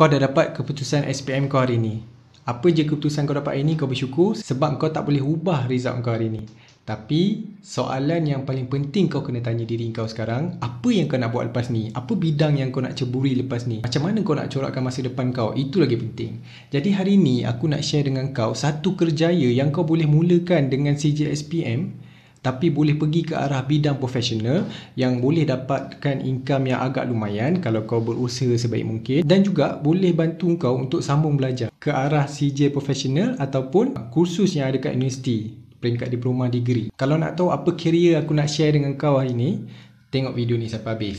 Kau dah dapat keputusan SPM kau hari ni. Apa je keputusan kau dapat hari ni, kau bersyukur sebab kau tak boleh ubah result kau hari ni. Tapi soalan yang paling penting kau kena tanya diri kau sekarang, apa yang kau nak buat lepas ni? Apa bidang yang kau nak ceburi lepas ni? Macam mana kau nak corakkan masa depan kau? Itu lagi penting. Jadi hari ni aku nak share dengan kau satu kerjaya yang kau boleh mulakan dengan CJSPM, tapi boleh pergi ke arah bidang profesional yang boleh dapatkan income yang agak lumayan kalau kau berusaha sebaik mungkin, dan juga boleh bantu kau untuk sambung belajar ke arah CJ profesional ataupun kursus yang ada kat universiti, peringkat diploma degree. Kalau nak tahu apa career aku nak share dengan kau hari ni, tengok video ni sampai habis.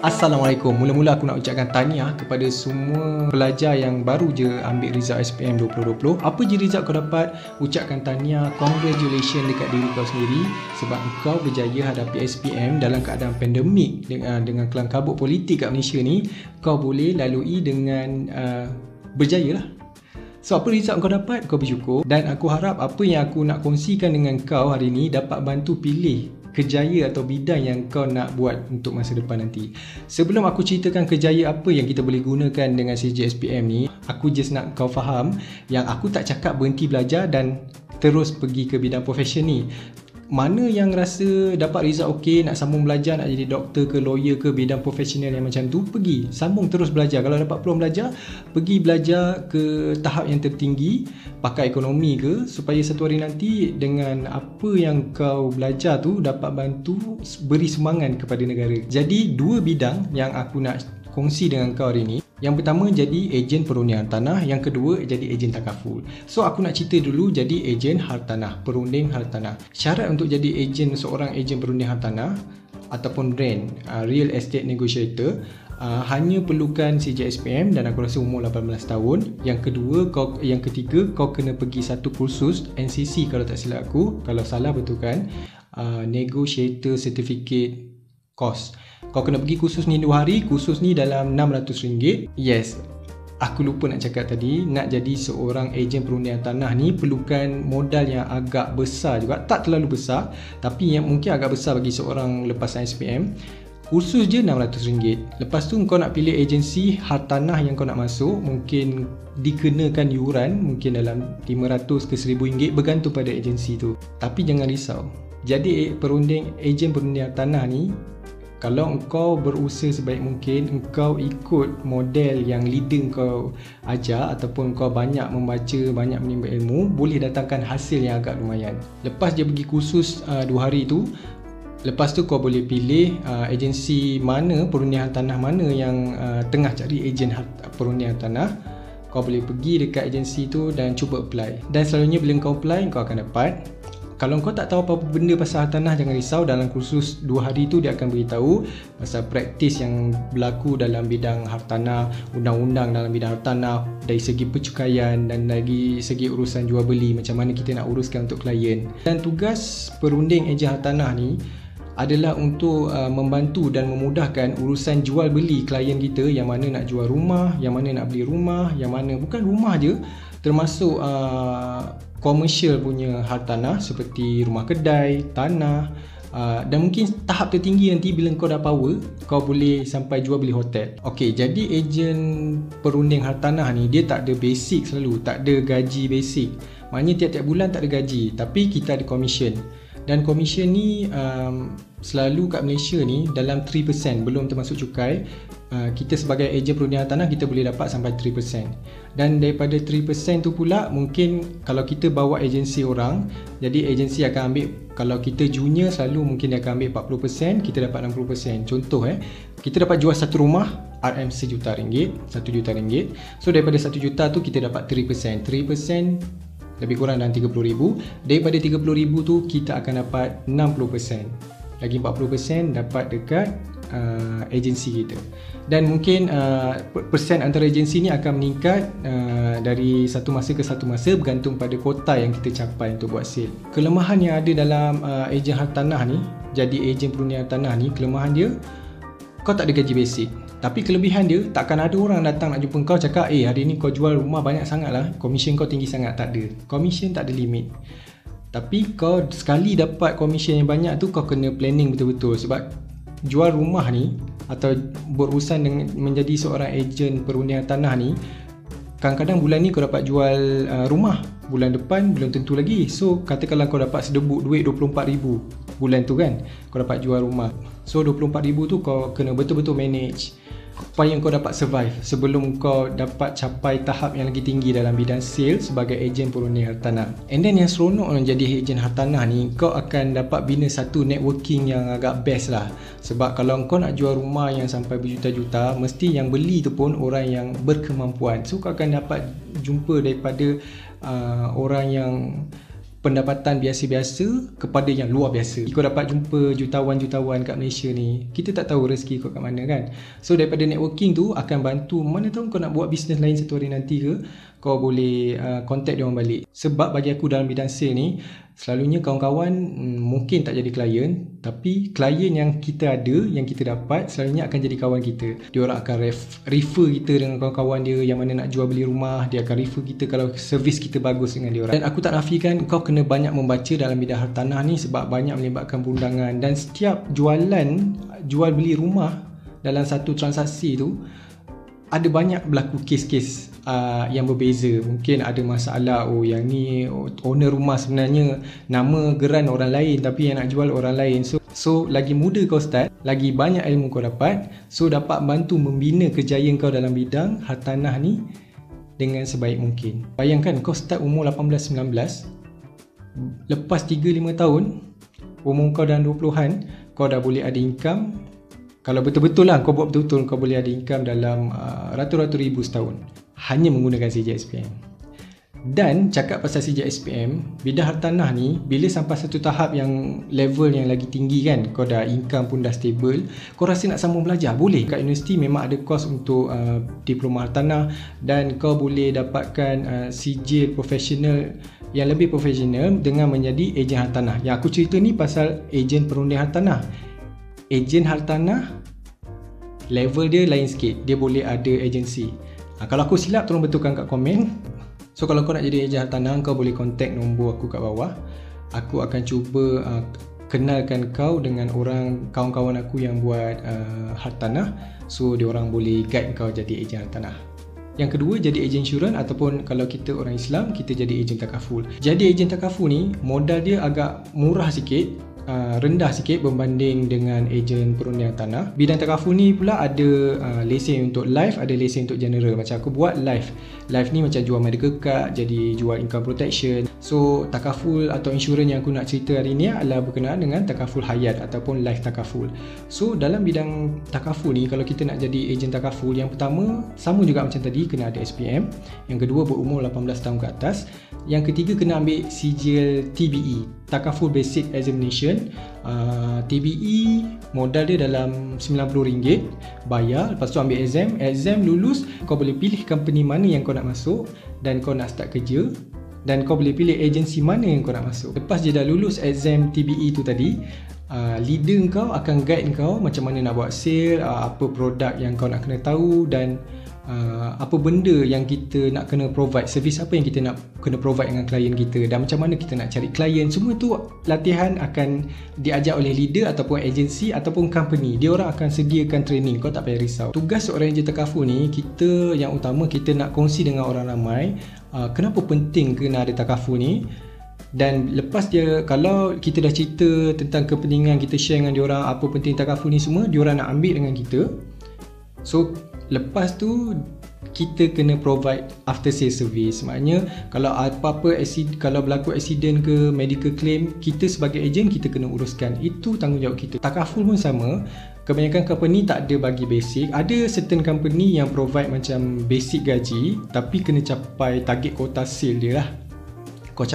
Assalamualaikum. Mula-mula aku nak ucapkan tahniah kepada semua pelajar yang baru je ambil result SPM 2020. Apa je result kau dapat, ucapkan tahniah, congratulations dekat diri kau sendiri sebab kau berjaya hadapi SPM dalam keadaan pandemik dengan kelam kabut politik kat Malaysia ni. Kau boleh lalui dengan berjaya lah. So apa result kau dapat, kau bersyukur, dan aku harap apa yang aku nak kongsikan dengan kau hari ni dapat bantu pilih kejaya atau bidang yang kau nak buat untuk masa depan nanti. Sebelum aku ceritakan kejaya apa yang kita boleh gunakan dengan CJSPM ni, aku just nak kau faham yang aku tak cakap berhenti belajar dan terus pergi ke bidang profession ni. Mana yang rasa dapat result okey, nak sambung belajar, nak jadi doktor ke lawyer ke bidang profesional yang macam tu, pergi sambung terus belajar. Kalau dapat peluang belajar, pergi belajar ke tahap yang tertinggi, pakar ekonomi ke, supaya satu hari nanti dengan apa yang kau belajar tu dapat bantu beri semangat kepada negara. Jadi dua bidang yang aku nak kongsi dengan kau hari ni. Yang pertama jadi ejen perundian tanah, yang kedua jadi ejen takaful. So aku nak cerita dulu jadi ejen hartanah, perunding hartanah. Syarat untuk jadi seorang ejen perunding hartanah ataupun REN, Real Estate Negotiator, hanya perlukan CJSPM dan aku rasa umur 18 tahun. Yang ketiga kau kena pergi satu kursus NCC kalau tak silap aku, kalau salah betulkan, Negotiator Certificate Course. Kau kena pergi kursus ni 2 hari. Kursus ni dalam RM600. Yes, aku lupa nak cakap tadi, nak jadi seorang ejen perundian tanah ni perlukan modal yang agak besar juga. Tak terlalu besar, tapi yang mungkin agak besar bagi seorang lepasan SPM. Kursus je RM600. Lepas tu kau nak pilih agensi hartanah yang kau nak masuk, mungkin dikenakan yuran mungkin dalam RM500 ke RM1000, bergantung pada agensi tu. Tapi jangan risau, jadi ejen perundian tanah ni, kalau engkau berusaha sebaik mungkin, engkau ikut model yang leader kau ajar ataupun kau banyak membaca, banyak menimba ilmu, boleh datangkan hasil yang agak lumayan. Lepas dia pergi kursus 2 hari tu, lepas tu kau boleh pilih agensi mana, perundian tanah mana yang tengah cari ejen perundian tanah. Kau boleh pergi dekat agensi tu dan cuba apply. Dan selalunya bila kau apply, kau akan dapat. Kalau kau tak tahu apa-apa benda pasal hartanah, jangan risau. Dalam kursus 2 hari tu dia akan beritahu pasal praktis yang berlaku dalam bidang hartanah, undang-undang dalam bidang hartanah, dari segi percukaian dan dari segi urusan jual beli, macam mana kita nak uruskan untuk klien. Dan tugas perunding ejen hartanah ni adalah untuk membantu dan memudahkan urusan jual beli klien kita, yang mana nak jual rumah, yang mana nak beli rumah, yang mana bukan rumah je, termasuk komersial punya hartanah seperti rumah kedai, tanah, dan mungkin tahap tertinggi nanti bila kau dah power, kau boleh sampai jual beli hotel. Okey, jadi ejen perunding hartanah ni dia tak ada basic selalu, tak ada gaji basic. Maknanya tiap-tiap bulan tak ada gaji, tapi kita ada commission. Dan commission ni selalu kat Malaysia ni dalam 3%, belum termasuk cukai. Kita sebagai ejen perundian tanah kita boleh dapat sampai 3%. Dan daripada 3% tu pula, mungkin kalau kita bawa agensi orang, jadi agensi akan ambil, kalau kita junior selalu mungkin dia akan ambil 40%, kita dapat 60%. Contoh kita dapat jual satu rumah RM RM1 juta. So daripada 1 juta tu kita dapat 3%. 3% lebih kurang dalam RM30,000. Daripada RM30,000 tu kita akan dapat 60%. Lagi 40% dapat dekat agensi kita. Dan mungkin persen antara agensi ni akan meningkat dari satu masa ke satu masa, bergantung pada kota yang kita capai untuk buat sale. Kelemahan yang ada dalam ejen hartanah ni, jadi ejen perundian tanah ni, kelemahan dia, kau tak ada gaji basic. Tapi kelebihan dia, takkan ada orang datang nak jumpa kau cakap, hari ni kau jual rumah banyak sangat lah, komisen kau tinggi sangat. Tak ada. Komisen tak ada limit. Tapi kau sekali dapat komisen yang banyak tu, kau kena planning betul-betul. Sebab jual rumah ni atau berurusan dengan menjadi seorang ejen perundian tanah ni, kadang-kadang bulan ni kau dapat jual rumah, bulan depan belum tentu lagi. So katakanlah kau dapat sedebuk duit 24,000 bulan tu kan, kau dapat jual rumah. So 24,000 tu kau kena betul-betul manage supaya kau dapat survive sebelum kau dapat capai tahap yang lagi tinggi dalam bidang sales sebagai ejen perundian hartanah. And then yang seronok menjadi ejen hartanah ni, kau akan dapat bina satu networking yang agak best lah. Sebab kalau kau nak jual rumah yang sampai berjuta-juta, mesti yang beli tu pun orang yang berkemampuan. So kau akan dapat jumpa daripada orang yang pendapatan biasa-biasa kepada yang luar biasa. Kau dapat jumpa jutawan-jutawan kat Malaysia ni, kita tak tahu rezeki kau kat mana kan. So daripada networking tu akan bantu, mana tahu kau nak buat bisnes lain satu hari nanti ke, kau boleh contact dia orang balik. Sebab bagi aku dalam bidang sale ni, selalunya kawan-kawan mungkin tak jadi klien, tapi klien yang kita ada, yang kita dapat, selalunya akan jadi kawan kita. Dia orang akan refer kita dengan kawan-kawan dia yang mana nak jual beli rumah. Dia akan refer kita kalau servis kita bagus dengan dia orang. Dan aku tak nafikan kau kena banyak membaca dalam bidang hartanah ni, sebab banyak melibatkan perundangan. Dan setiap jual beli rumah dalam satu transaksi tu, ada banyak berlaku kes-kes yang berbeza. Mungkin ada masalah, yang ni owner rumah sebenarnya nama geran orang lain tapi yang nak jual orang lain. So lagi muda kau start, lagi banyak ilmu kau dapat, so dapat bantu membina kejayaan kau dalam bidang hartanah ni dengan sebaik mungkin. Bayangkan kau start umur 18-19, lepas 3-5 tahun umur kau dalam 20-an, kau dah boleh ada income. Kalau betul-betul lah kau buat betul-betul, kau boleh ada income dalam ratus-ratus ribu setahun hanya menggunakan CJSPM. Dan cakap pasal CJSPM, bidang hartanah ni bila sampai satu tahap yang level yang lagi tinggi kan, kau dah income pun dah stable, kau rasa nak sambung belajar, boleh. Kat universiti memang ada course untuk diploma hartanah, dan kau boleh dapatkan sijil profesional yang lebih profesional dengan menjadi ejen hartanah. Yang aku cerita ni pasal ejen perundian hartanah. Ejen hartanah level dia lain sikit, dia boleh ada agensi. Kalau aku silap tolong betulkan kat komen. So kalau kau nak jadi ejen hartanah, kau boleh contact nombor aku kat bawah. Aku akan cuba kenalkan kau dengan kawan-kawan aku yang buat hartanah. So dia orang boleh guide kau jadi ejen hartanah. Yang kedua, jadi ejen insurans, ataupun kalau kita orang Islam, kita jadi ejen takaful. Jadi ejen takaful ni modal dia agak murah sikit, rendah sikit berbanding dengan ejen perundian tanah. Bidang takaful ni pula ada lesen untuk life, ada lesen untuk general. Macam aku buat life ni macam jual medical card, jadi jual income protection. So takaful atau insurans yang aku nak cerita hari ni adalah berkenaan dengan takaful hayat ataupun life takaful. So dalam bidang takaful ni, kalau kita nak jadi ejen takaful, yang pertama sama juga macam tadi, kena ada SPM. Yang kedua, berumur 18 tahun ke atas. Yang ketiga, kena ambil sijil TBE, Takaful Basic Examination. TBE modal dia dalam RM90, bayar, lepas tu ambil exam lulus, kau boleh pilih company mana yang kau nak masuk dan kau nak start kerja, dan kau boleh pilih agensi mana yang kau nak masuk. Lepas je dah lulus exam TBE tu tadi, leader kau akan guide kau macam mana nak buat sale, apa produk yang kau nak kena tahu, dan apa benda yang kita nak kena provide, servis apa yang kita nak kena provide dengan klien kita, dan macam mana kita nak cari klien. Semua tu latihan akan diajar oleh leader ataupun agensi ataupun company. Dia orang akan sediakan training, kau tak payah risau. Tugas seorang ejen takaful ni, kita yang utama, kita nak kongsi dengan orang ramai kenapa penting kena ada takaful ni. Dan lepas dia, kalau kita dah cerita tentang kepentingan, kita share dengan dia orang apa penting takaful ni semua, dia orang nak ambil dengan kita. So lepas tu kita kena provide after sale service. Maknanya kalau apa-apa kalau berlaku accident ke medical claim, kita sebagai ejen kita kena uruskan. Itu tanggungjawab kita. Takaful pun sama. Kebanyakan company tak ada bagi basic. Ada certain company yang provide macam basic gaji, tapi kena capai target quota sale dia lah. Kau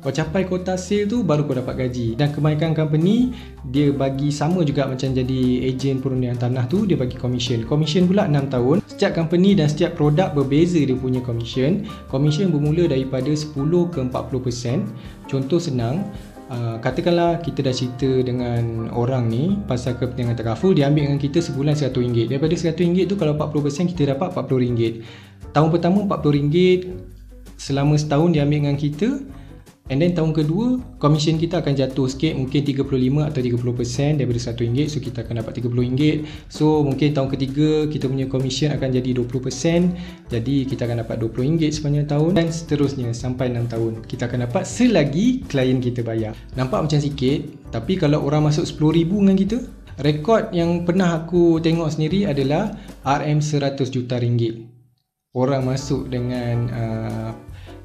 capai quota sale tu baru kau dapat gaji. Dan kebanyakan company dia bagi sama juga macam jadi ejen perundian tanah tu, dia bagi commission pula 6 tahun. Setiap company dan setiap produk berbeza dia punya commission bermula daripada 10 ke 40%. Contoh senang, katakanlah kita dah cerita dengan orang ni pasal kepentingan takaful, dia ambil dengan kita sebulan RM100. Daripada RM100 tu, kalau 40% kita dapat RM40. Tahun pertama RM40, selama setahun dia ambil dengan kita, And then tahun kedua, komisen kita akan jatuh sikit, mungkin 35 atau 30% daripada RM100. So kita akan dapat RM30. So mungkin tahun ketiga kita punya komisen akan jadi 20%. Jadi kita akan dapat RM20 sepanjang tahun, dan seterusnya sampai 6 tahun. Kita akan dapat selagi klien kita bayar. Nampak macam sikit, tapi kalau orang masuk RM10,000 dengan kita, rekod yang pernah aku tengok sendiri adalah RM100 juta. Orang masuk dengan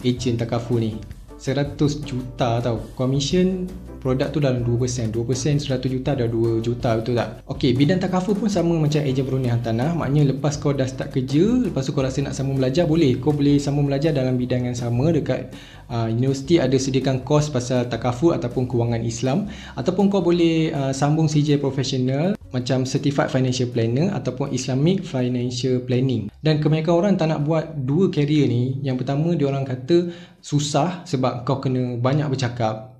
ejen takaful ni 100 juta tau. Komisen produk tu dalam 2%. 2% 100 juta dah 2 juta, betul tak? Okey, bidang takaful pun sama macam ejen perundian tanah. Maknanya lepas kau dah start kerja, lepas tu kau rasa nak sambung belajar, boleh. Kau boleh sambung belajar dalam bidang yang sama dekat universiti ada sediakan kos pasal takaful ataupun kewangan Islam, ataupun kau boleh sambung CJ profesional macam Certified Financial Planner ataupun Islamic Financial Planning. Dan kebanyakan orang tak nak buat dua career ni. Yang pertama, diorang kata susah sebab kau kena banyak bercakap.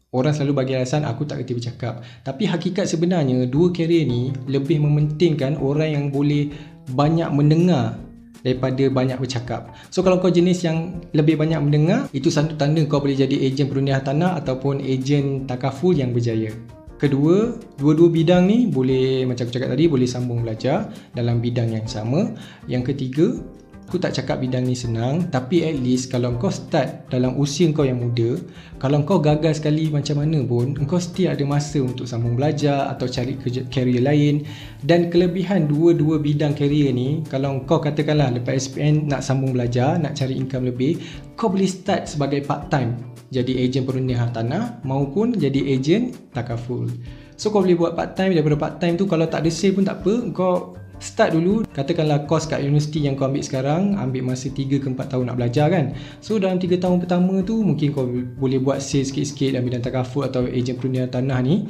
Orang selalu bagi alasan aku tak kerti bercakap. Tapi hakikat sebenarnya dua career ni lebih mementingkan orang yang boleh banyak mendengar daripada banyak bercakap. So kalau kau jenis yang lebih banyak mendengar, itu satu tanda kau boleh jadi ejen perundian tanah ataupun ejen takaful yang berjaya. Kedua, dua-dua bidang ni boleh, macam aku cakap tadi, boleh sambung belajar dalam bidang yang sama. Yang ketiga, aku tak cakap bidang ni senang, tapi at least kalau kau start dalam usia kau yang muda, kalau kau gagal sekali macam mana pun, kau still ada masa untuk sambung belajar atau cari kerja career lain. Dan kelebihan dua-dua bidang career ni, kalau kau katakanlah lepas SPM nak sambung belajar, nak cari income lebih, kau boleh start sebagai part time, jadi ejen perundian tanah maupun jadi ejen takaful. So kau boleh buat part time. Daripada part time tu kalau tak ada sale pun tak apa, kau start dulu. Katakanlah kos kat universiti yang kau ambil sekarang ambil masa 3 ke 4 tahun nak belajar kan. So dalam 3 tahun pertama tu mungkin kau boleh buat sale sikit-sikit dalam bidang takaful atau ejen perundian tanah ni.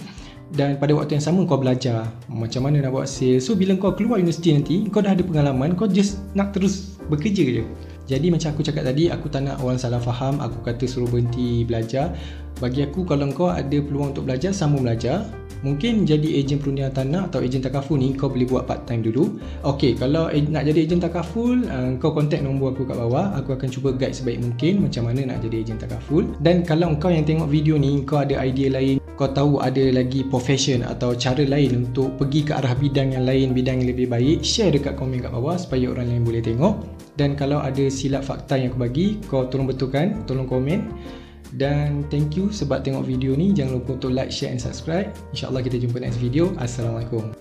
Dan pada waktu yang sama kau belajar macam mana nak buat sale. So bila kau keluar universiti nanti, kau dah ada pengalaman, kau just nak terus bekerja je. Jadi macam aku cakap tadi, aku tak nak orang salah faham aku kata suruh berhenti belajar. Bagi aku, kalau kau ada peluang untuk belajar, sambung belajar. Mungkin jadi ejen perundian tanah atau ejen takaful ni kau boleh buat part time dulu. Okey, kalau nak jadi ejen takaful, kau contact nombor aku kat bawah. Aku akan cuba guide sebaik mungkin macam mana nak jadi ejen takaful. Dan kalau kau yang tengok video ni, kau ada idea lain, kau tahu ada lagi profession atau cara lain untuk pergi ke arah bidang yang lain, bidang yang lebih baik, share dekat komen kat bawah supaya orang lain boleh tengok. Dan kalau ada silap fakta yang aku bagi, kau tolong betulkan, tolong komen. Dan thank you sebab tengok video ni. Jangan lupa untuk like, share and subscribe. InsyaAllah kita jumpa next video. Assalamualaikum.